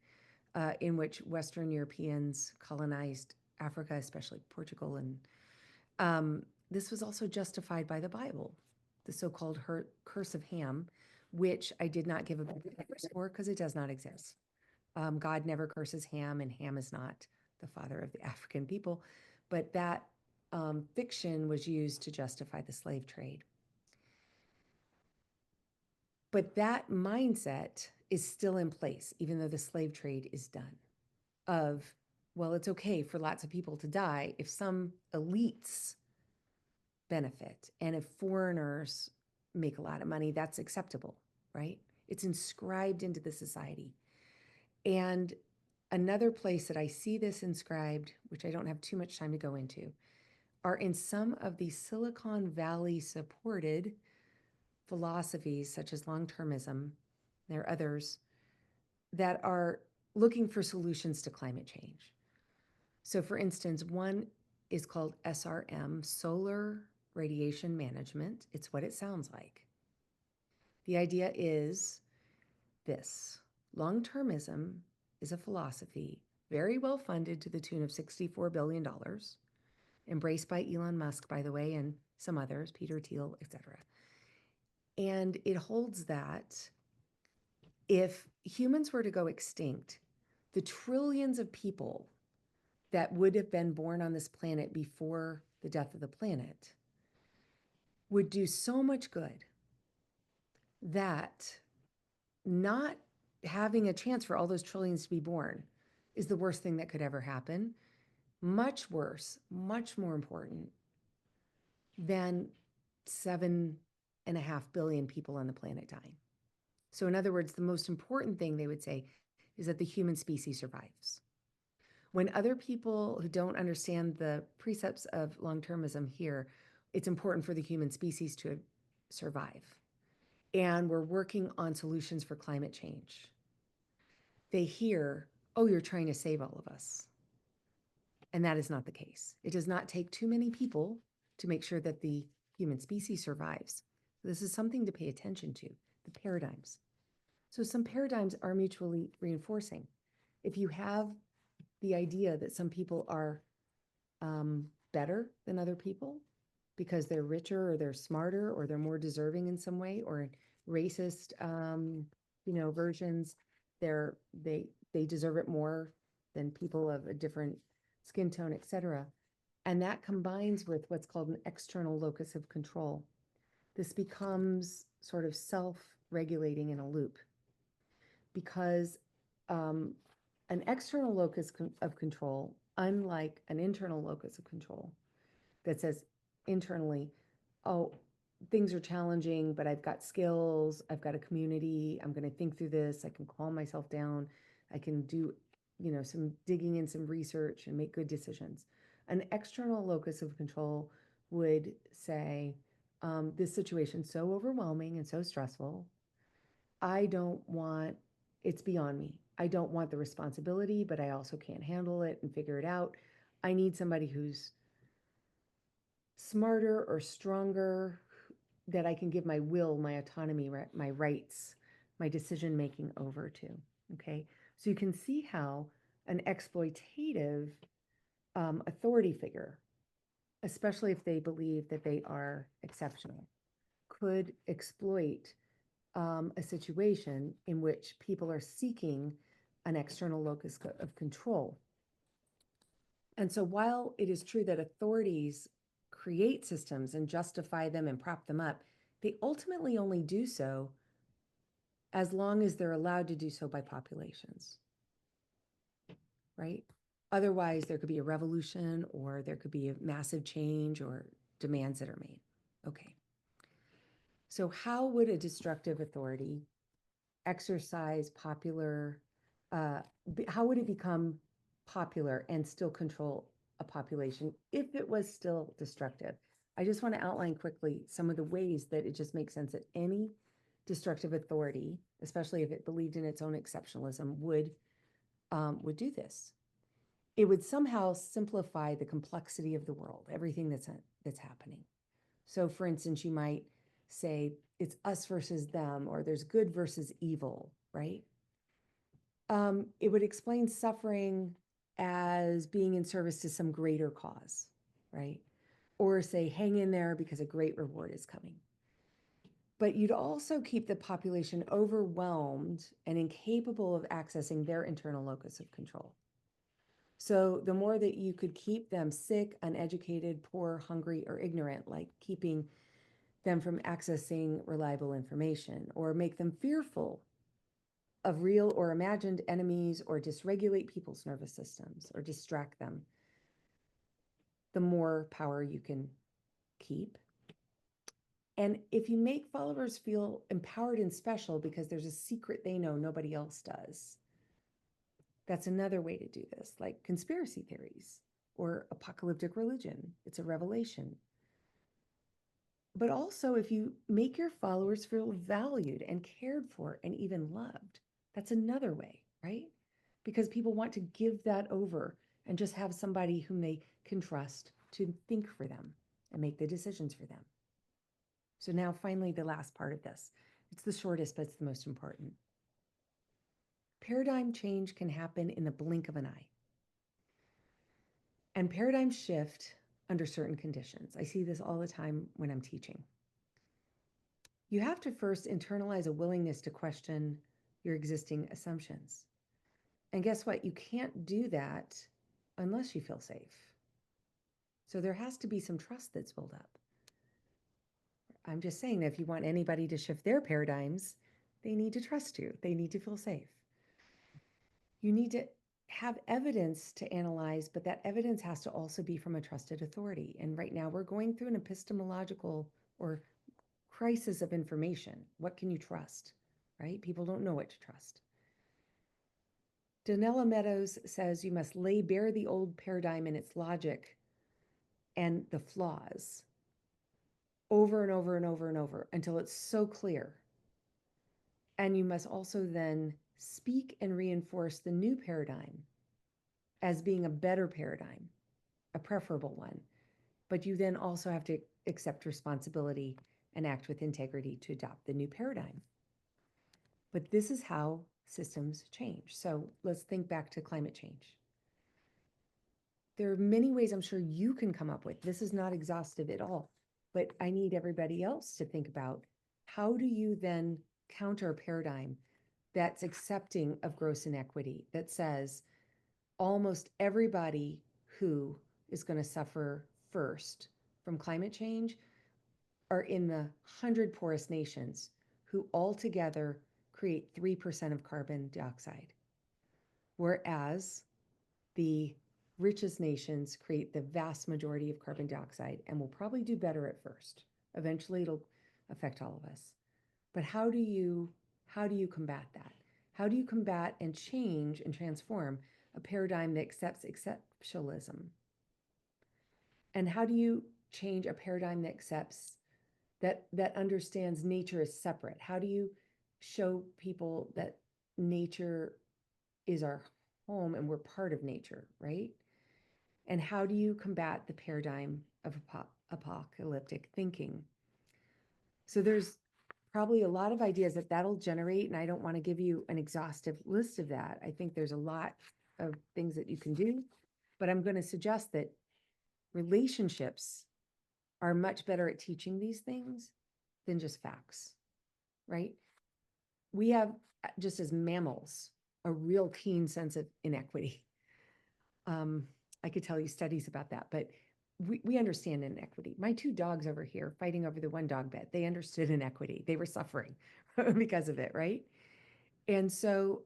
in which Western Europeans colonized Africa, especially Portugal. And this was also justified by the Bible, the so-called curse of Ham, which I did not give a verse for because it does not exist. God never curses Ham, and Ham is not the father of the African people. But that fiction was used to justify the slave trade. But that mindset is still in place, even though the slave trade is done. Of, well, it's okay for lots of people to die if some elites benefit, and if foreigners make a lot of money, that's acceptable, right? It's inscribed into the society. And another place that I see this inscribed, which I don't have too much time to go into, are in some of the Silicon Valley supported philosophies, such as long-termism. There are others that are looking for solutions to climate change. So for instance, one is called SRM, Solar Radiation Management. It's what it sounds like. The idea is this: long-termism is a philosophy very well funded to the tune of $64 billion embraced by Elon Musk, by the way, and some others, Peter Thiel, etc. And it holds that if humans were to go extinct, the trillions of people that would have been born on this planet before the death of the planet would do so much good that not having a chance for all those trillions to be born is the worst thing that could ever happen. Much worse, much more important than 7.5 billion people on the planet dying. So, in other words, the most important thing they would say is that the human species survives. When other people who don't understand the precepts of long-termism hear, it's important for the human species to survive. And we're working on solutions for climate change. They hear, oh, you're trying to save all of us. And that is not the case. It does not take too many people to make sure that the human species survives. This is something to pay attention to, the paradigms. So some paradigms are mutually reinforcing. If you have the idea that some people are better than other people because they're richer or they're smarter or they're more deserving in some way, or racist, versions, they deserve it more than people of a different skin tone, etc. And that combines with what's called an external locus of control. This becomes sort of self-regulating in a loop because an external locus of control, unlike an internal locus of control that says internally, oh, things are challenging, but I've got skills, I've got a community, I'm going to think through this, I can calm myself down, I can do, some digging in some research and make good decisions. An external locus of control would say, this situation's so overwhelming and so stressful, I don't want, it's beyond me. I don't want the responsibility, but I also can't handle it and figure it out. I need somebody who's smarter or stronger, that I can give my will, my autonomy, my rights, my decision making over to. Okay. So you can see how an exploitative authority figure, especially if they believe that they are exceptional, could exploit a situation in which people are seeking an external locus of control. And so while it is true that authorities create systems and justify them and prop them up, they ultimately only do so as long as they're allowed to do so by populations, right? Otherwise, there could be a revolution or there could be a massive change or demands that are made. Okay. So how would a destructive authority exercise popular, how would it become popular and still control a population if it was still destructive? I just want to outline quickly some of the ways that it just makes sense that any destructive authority, especially if it believed in its own exceptionalism, would do this. It would somehow simplify the complexity of the world, everything that's happening. So, for instance, you might say it's us versus them, or there's good versus evil, right? It would explain suffering as being in service to some greater cause, right? Or say, hang in there because a great reward is coming. But you'd also keep the population overwhelmed and incapable of accessing their internal locus of control. So the more that you could keep them sick, uneducated, poor, hungry, or ignorant, like keeping them from accessing reliable information, or make them fearful of real or imagined enemies, or dysregulate people's nervous systems, or distract them, the more power you can keep. And if you make followers feel empowered and special because there's a secret they know nobody else does, that's another way to do this, like conspiracy theories or apocalyptic religion. It's a revelation. But also, if you make your followers feel valued and cared for and even loved, that's another way, right? Because people want to give that over and just have somebody whom they can trust to think for them and make the decisions for them. So now finally, the last part of this. It's the shortest, but it's the most important. Paradigm change can happen in the blink of an eye. And paradigm shift under certain conditions. I see this all the time when I'm teaching. You have to first internalize a willingness to question your existing assumptions. And guess what? You can't do that unless you feel safe. So there has to be some trust that's built up. I'm just saying that if you want anybody to shift their paradigms, they need to trust you. They need to feel safe. You need to have evidence to analyze, but that evidence has to also be from a trusted authority. And right now we're going through an epistemological or crisis of information. What can you trust, right? People don't know what to trust. Donella Meadows says you must lay bare the old paradigm and its logic and the flaws over and over and over and over until it's so clear. And you must also then speak and reinforce the new paradigm as being a better paradigm, a preferable one. But you then also have to accept responsibility and act with integrity to adopt the new paradigm. But this is how systems change. So let's think back to climate change. There are many ways I'm sure you can come up with. This is not exhaustive at all, but I need everybody else to think about how do you then counter a paradigm that's accepting of gross inequity, that says almost everybody who is going to suffer first from climate change are in the 100 poorest nations who altogether create 3% of carbon dioxide, whereas the richest nations create the vast majority of carbon dioxide and will probably do better at first. Eventually it'll affect all of us. But how do you combat that? How do you combat and change and transform a paradigm that accepts exceptionalism? And how do you change a paradigm that accepts that understands nature is separate? How do you show people that nature is our home and we're part of nature, right? And how do you combat the paradigm of apocalyptic thinking? So there's probably a lot of ideas that'll generate, and I don't want to give you an exhaustive list of that. I think there's a lot of things that you can do, but I'm going to suggest that relationships are much better at teaching these things than just facts, right? We have, just as mammals, a real keen sense of inequity. I could tell you studies about that, but we understand inequity. My two dogs over here fighting over the one dog bed, they understood inequity. They were suffering because of it, right? And so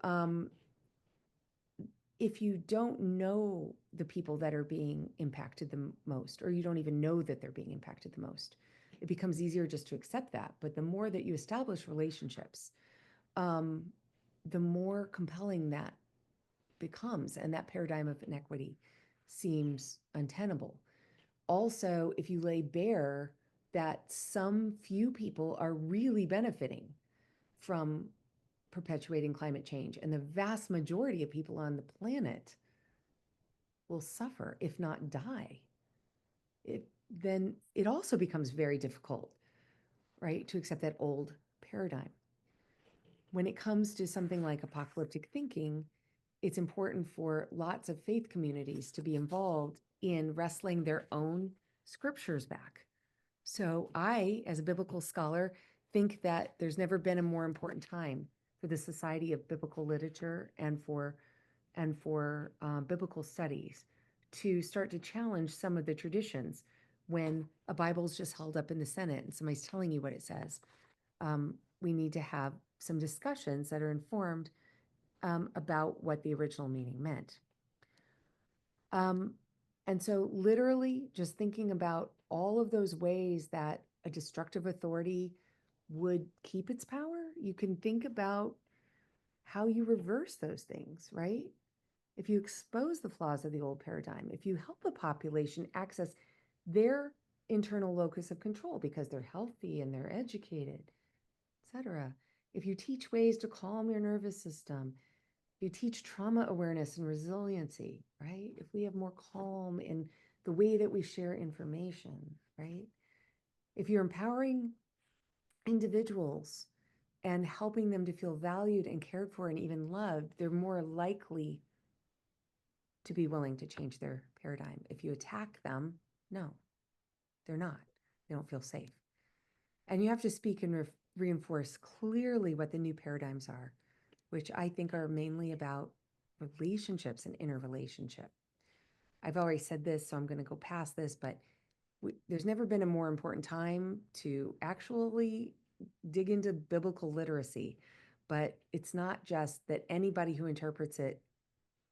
if you don't know the people that are being impacted the most, or you don't even know that they're being impacted the most, it becomes easier just to accept that. But the more that you establish relationships, the more compelling that becomes, and that paradigm of inequity seems untenable. Also, if you lay bare that some few people are really benefiting from perpetuating climate change, and the vast majority of people on the planet will suffer, if not die, then it also becomes very difficult, right, to accept that old paradigm. When it comes to something like apocalyptic thinking, it's important for lots of faith communities to be involved in wrestling their own scriptures back. So I, as a biblical scholar, think that there's never been a more important time for the Society of Biblical Literature and for biblical studies to start to challenge some of the traditions. When a Bible's just held up in the Senate and somebody's telling you what it says, we need to have some discussions that are informed about what the original meaning meant. And so literally just thinking about all of those ways that a destructive authority would keep its power, you can think about how you reverse those things, right? If you expose the flaws of the old paradigm, if you help the population access their internal locus of control because they're healthy and they're educated, etc. If you teach ways to calm your nervous system, you teach trauma awareness and resiliency, right? If we have more calm in the way that we share information, right? If you're empowering individuals and helping them to feel valued and cared for and even loved, they're more likely to be willing to change their paradigm. If you attack them, No, they're not. They don't feel safe. And you have to speak and reinforce clearly what the new paradigms are, which I think are mainly about relationships and interrelationship. I've already said this, so I'm going to go past this, but there's never been a more important time to actually dig into biblical literacy. But it's not just that anybody who interprets it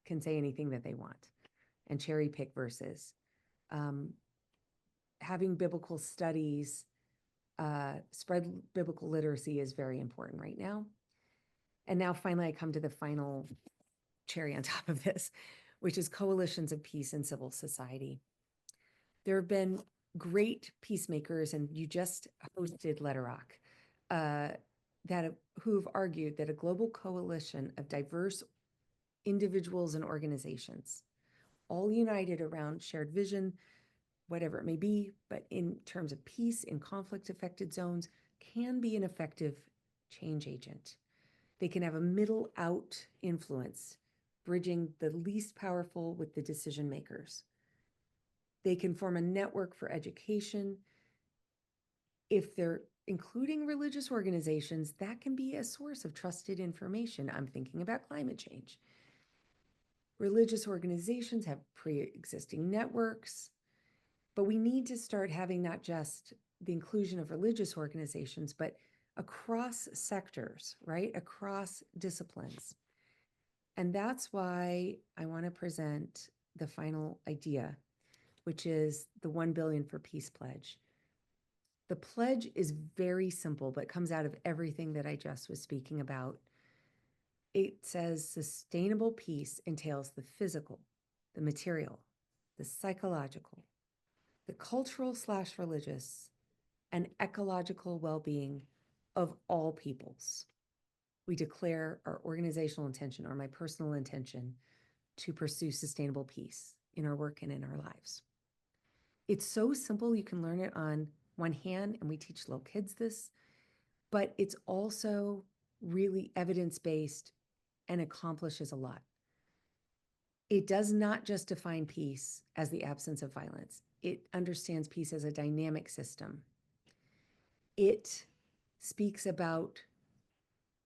can say anything that they want and cherry pick verses. Having biblical studies, spread biblical literacy is very important right now. And now finally I come to the final cherry on top of this, which is coalitions of peace in civil society. There have been great peacemakers, and you just hosted Let Rock, who've argued that a global coalition of diverse individuals and organizations, all united around shared vision, whatever it may be, but in terms of peace in conflict-affected zones, can be an effective change agent. They can have a middle out influence, bridging the least powerful with the decision makers. They can form a network for education. If they're including religious organizations, that can be a source of trusted information. I'm thinking about climate change. Religious organizations have pre-existing networks, but we need to start having not just the inclusion of religious organizations, but across sectors, right? Across disciplines. And that's why I want to present the final idea, which is the 1 billion for Peace Pledge. The pledge is very simple, but comes out of everything that I just was speaking about. It says sustainable peace entails the physical, the material, the psychological, the cultural/religious, and ecological well-being of all peoples. We declare our organizational intention, or my personal intention, to pursue sustainable peace in our work and in our lives. It's so simple, you can learn it on one hand, and we teach little kids this, but it's also really evidence-based and accomplishes a lot. It does not just define peace as the absence of violence. It understands peace as a dynamic system. It speaks about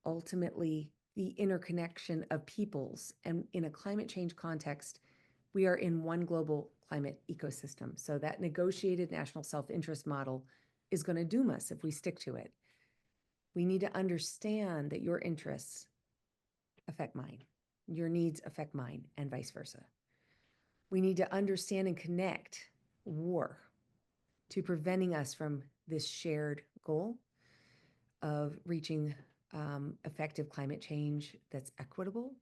ultimately the interconnection of peoples. And in a climate change context, we are in one global climate ecosystem. So that negotiated national self-interest model is going to doom us if we stick to it. We need to understand that your interests affect mine, your needs affect mine, and vice versa. We need to understand and connect war to preventing us from this shared goal of reaching effective climate change that's equitable.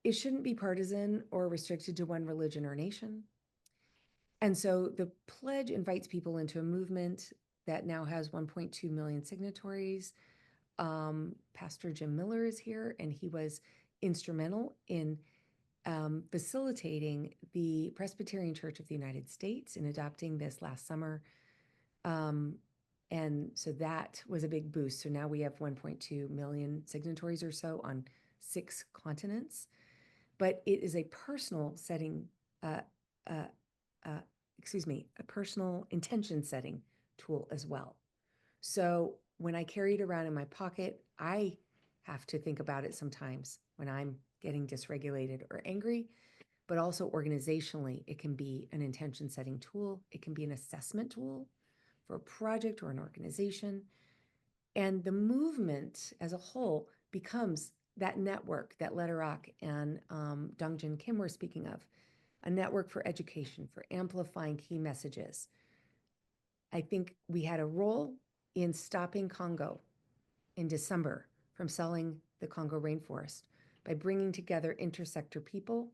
It shouldn't be partisan or restricted to one religion or nation. And so the pledge invites people into a movement that now has 1.2 million signatories. Pastor Jim Miller is here, and he was instrumental in facilitating the Presbyterian Church of the United States in adopting this last summer. And so that was a big boost. So now we have 1.2 million signatories or so on 6 continents. But it is a personal setting, a personal intention setting tool as well. So when I carry it around in my pocket, I have to think about it sometimes when I'm getting dysregulated or angry, but also organizationally, it can be an intention setting tool. It can be an assessment tool for a project or an organization. And the movement as a whole becomes that network that Let Rock and Dongjin Kim were speaking of, a network for education, for amplifying key messages. I think we had a role in stopping Congo in December from selling the Congo rainforest by bringing together intersector people.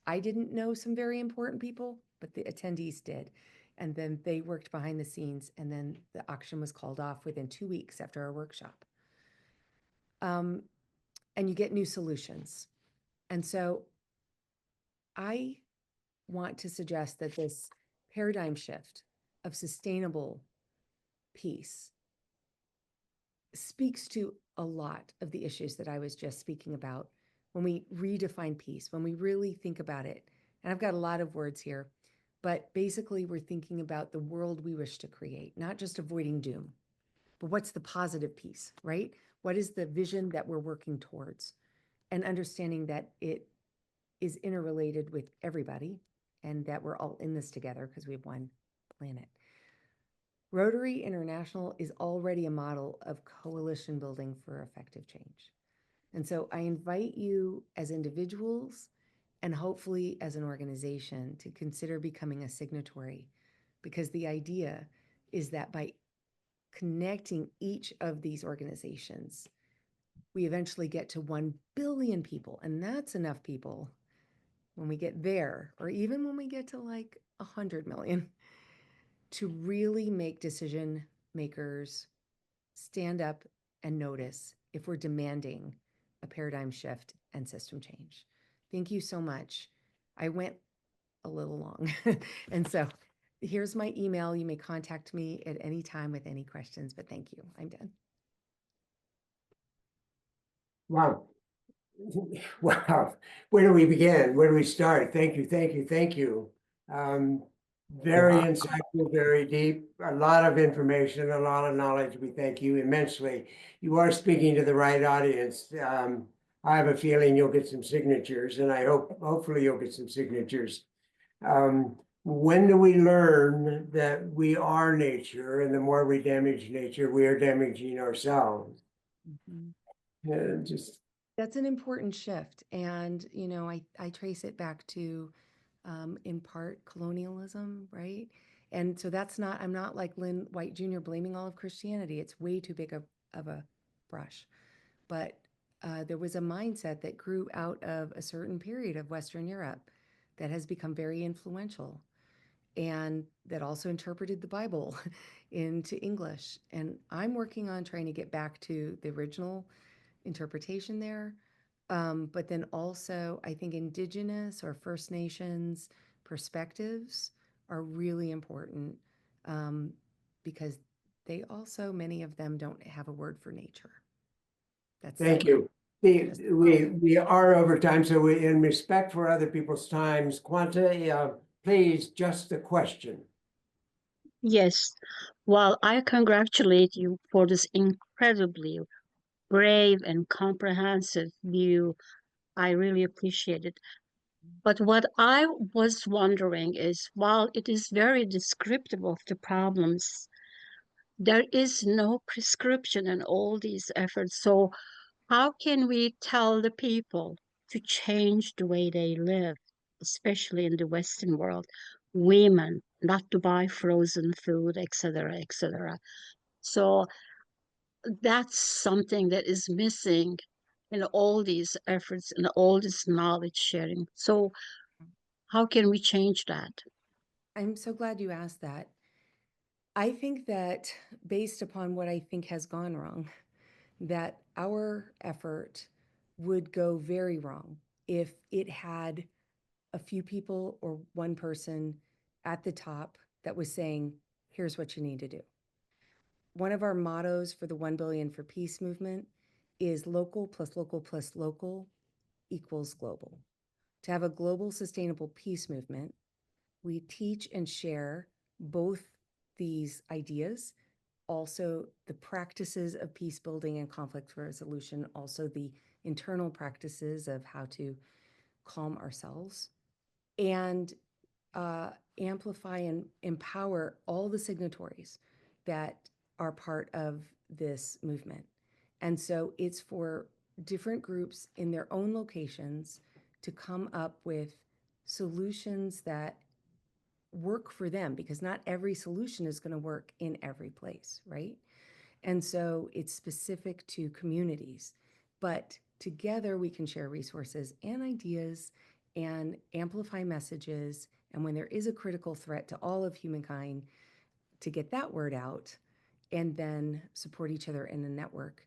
I didn't know some very important people, but the attendees did. And then they worked behind the scenes, and then the auction was called off within 2 weeks after our workshop. And you get new solutions. And so I want to suggest that this paradigm shift of sustainable peace speaks to a lot of the issues that I was just speaking about when we redefine peace, when we really think about it. And I've got a lot of words here, But basically, we're thinking about the world we wish to create, not just avoiding doom, but what's the positive piece, right? What is the vision that we're working towards? And understanding that it is interrelated with everybody and that we're all in this together because we have one planet. Rotary International is already a model of coalition building for effective change. And so I invite you as individuals and hopefully as an organization to consider becoming a signatory, because the idea is that by connecting each of these organizations, we eventually get to 1 billion people. And that's enough people when we get there, or even when we get to like 100 million, to really make decision makers stand up and notice if we're demanding a paradigm shift and system change. Thank you so much. I went a little long. And so here's my email. You may contact me at any time with any questions, but thank you. I'm done. Wow. Wow. Where do we begin? Where do we start? Thank you, thank you, thank you. Very Wow. insightful, very deep, a lot of information, a lot of knowledge. We thank you immensely. You are speaking to the right audience. I have a feeling you'll get some signatures, and I hopefully you'll get some signatures. When do we learn that we are nature, and the more we damage nature, we are damaging ourselves? Just That's an important shift. And, I trace it back to, in part, colonialism, right? And so I'm not like Lynn White Jr. blaming all of Christianity. It's way too big of a brush. But there was a mindset that grew out of a certain period of Western Europe that has become very influential and that also interpreted the Bible into English. And I'm working on trying to get back to the original interpretation there. But then also, I think Indigenous or First Nations perspectives are really important, because they also, many of them don't have a word for nature. That's thank you. We are over time, so in respect for other people's times, Quanta, please, just a question. Yes. Well, I congratulate you for this incredibly brave and comprehensive view. I really appreciate it. But what I was wondering is, while it is very descriptive of the problems, there is no prescription in all these efforts. So how can we tell the people to change the way they live, especially in the Western world? Women not to buy frozen food, etc., etc. So that's something that is missing in all these efforts and all this knowledge sharing. So how can we change that? I'm so glad you asked that. I think that based upon what I think has gone wrong, that our effort would go very wrong if it had a few people or one person at the top that was saying, here's what you need to do. One of our mottos for the 1 billion for peace movement is local plus local plus local equals global. To have a global sustainable peace movement, we teach and share both these ideas, also the practices of peace building and conflict resolution, also the internal practices of how to calm ourselves, and amplify and empower all the signatories that are part of this movement. And so it's for different groups in their own locations to come up with solutions that work for them, because not every solution is going to work in every place, right? And so it's specific to communities. But together we can share resources and ideas and amplify messages. And when there is a critical threat to all of humankind, to get that word out and then support each other in a network,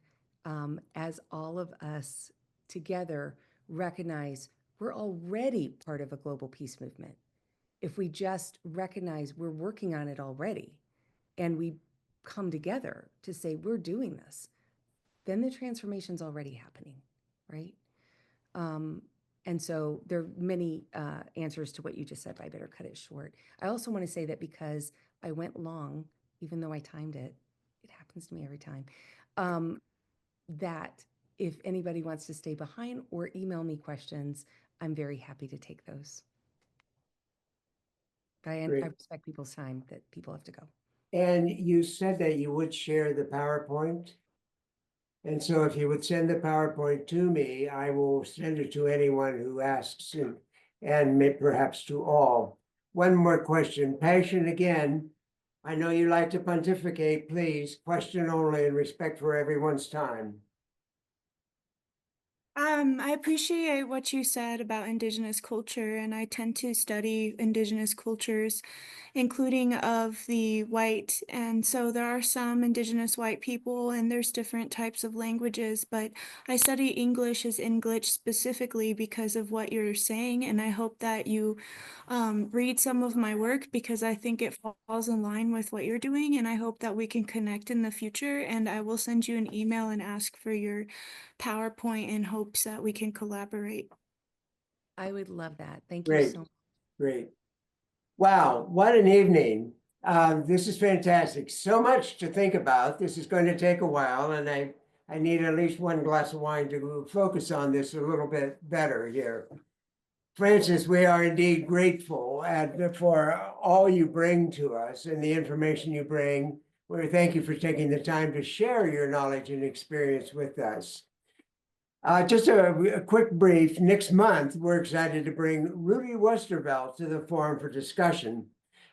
as all of us together recognize we're already part of a global peace movement. If we just recognize we're working on it already and we come together to say we're doing this, then the transformation's already happening, right? And so there are many answers to what you just said, but I better cut it short. I also want to say that because I went long, even though I timed it, it happens to me every time, that if anybody wants to stay behind or email me questions, I'm very happy to take those. But I Great. respect people's time, that people have to go. And you said that you would share the PowerPoint. And so if you would send the PowerPoint to me, I will send it to anyone who asks and perhaps to all. One more question. Passion again. I know you like to pontificate, please, question only in respect for everyone's time. I appreciate what you said about Indigenous culture, and I tend to study Indigenous cultures, including of the white. And so there are some Indigenous white people, and there's different types of languages, but I study English as English specifically because of what you're saying, and I hope that you read some of my work because I think it falls in line with what you're doing, and I hope that we can connect in the future, and I will send you an email and ask for your PowerPoint in hopes that we can collaborate. I would love that. Thank you Great, so much. great. Wow, what an evening. This is fantastic. So much to think about. This is going to take a while, and I need at least one glass of wine to focus on this a little bit better here. Francis, we are indeed grateful for all you bring to us and the information you bring. We thank you for taking the time to share your knowledge and experience with us. Just a quick brief. Next month, we're excited to bring Rudy Westervelt to the forum for discussion.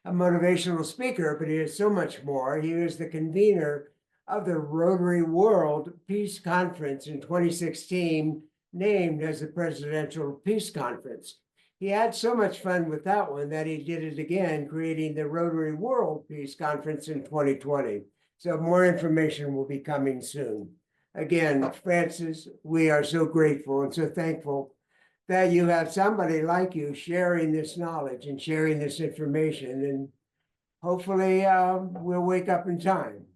A motivational speaker, but he is so much more. He is the convener of the Rotary World Peace Conference in 2016, named as the Presidential Peace Conference. He had so much fun with that one that he did it again, creating the Rotary World Peace Conference in 2020. So more information will be coming soon. Again, Francis, we are so grateful and so thankful that you have somebody like you sharing this knowledge and sharing this information. And hopefully we'll wake up in time.